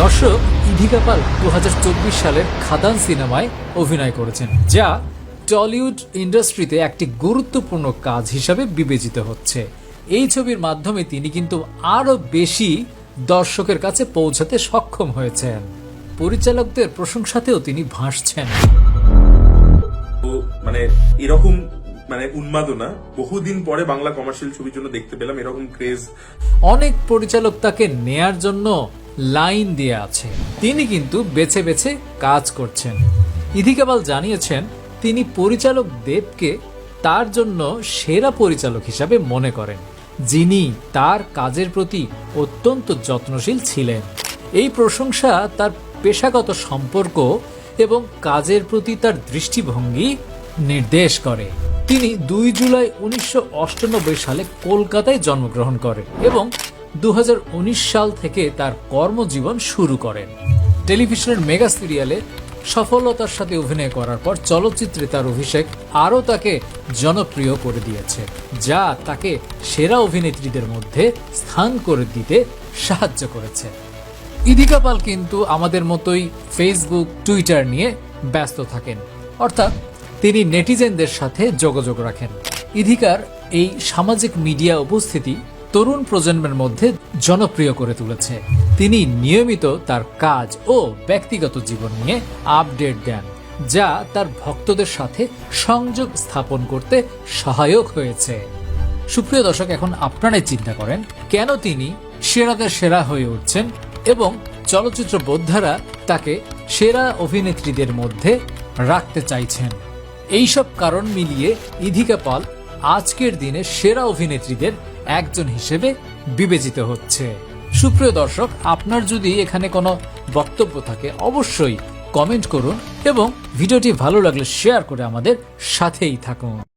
দর্শক, ইধিকা পাল 2024 সালের খাদান সিনেমায় অভিনয় করেছেন, যা টলিউড ইন্ডাস্ট্রিতে একটি গুরুত্বপূর্ণ কাজ হিসাবে বিবেচিত হচ্ছে। এই ছবির মাধ্যমে তিনি কিন্তু আরো বেশি দর্শকের কাছে পৌঁছাতে সক্ষম হয়েছেন। পরিচালকদের প্রশংসাতেও তিনি ভাসছেন। মানে এরকম উন্মাদনা বহুদিন পরে বাংলা কমার্শিয়াল ছবির জন্য দেখতে পেলাম, এরকম ক্রেজ। অনেক পরিচালক তাকে নেয়ার জন্য লাইন দিয়ে আছে, তিনি কিন্তু বেছে বেছে কাজ করছেন। ইধিকা পাল জানিয়েছেন তিনি পরিচালক দেবকে তার জন্য সেরা পরিচালক হিসাবে মনে করেন, যিনি তার কাজের প্রতি অত্যন্ত যত্নশীল ছিলেন। এই প্রশংসা তার পেশাগত সম্পর্ক এবং কাজের প্রতি তার দৃষ্টিভঙ্গি নির্দেশ করে। তিনি 2 জুলাই 1998 সালে কলকাতায় জন্মগ্রহণ করেন এবং 2019 সাল থেকে তার কর্মজীবন শুরু করেন। টেলিভিশনের মেগা সিরিয়ালে সফলতার সাথে অভিনয় করার পর চলচ্চিত্রে তার অভিষেক আরও তাকে জনপ্রিয় করে দিয়েছে, যা তাকে সেরা অভিনেত্রীদের মধ্যে স্থান করে দিতে সাহায্য করেছে। ইধিকা পাল কিন্তু আমাদের মতোই ফেসবুক, টুইটার নিয়ে ব্যস্ত থাকেন, অর্থাৎ তিনি নেটিজেনদের সাথে যোগাযোগ রাখেন। ইধিকার এই সামাজিক মিডিয়া উপস্থিতি তরুণ প্রজন্মের মধ্যে জনপ্রিয় করে তুলেছে। তিনি নিয়মিত তার কাজ ও ব্যক্তিগত জীবন নিয়ে আপডেট দেন, যা তার ভক্তদের সাথে সংযোগ স্থাপন করতে সহায়ক হয়েছে। সুপ্রিয় দর্শক, এখন আপনারাই চিন্তা করেন কেন তিনি সেরাদের সেরা হয়ে উঠছেন এবং চলচ্চিত্র বোদ্ধারা তাকে সেরা অভিনেত্রীদের মধ্যে রাখতে চাইছেন। এইসব কারণ মিলিয়ে ইধিকা পাল আজকের দিনে সেরা অভিনেত্রীদের একজন হিসেবে বিবেচিত হচ্ছে। সুপ্রিয় দর্শক, আপনার যদি এখানে কোনো বক্তব্য থাকে অবশ্যই কমেন্ট করুন এবং ভিডিওটি ভালো লাগলে শেয়ার করে আমাদের সাথেই থাকুন।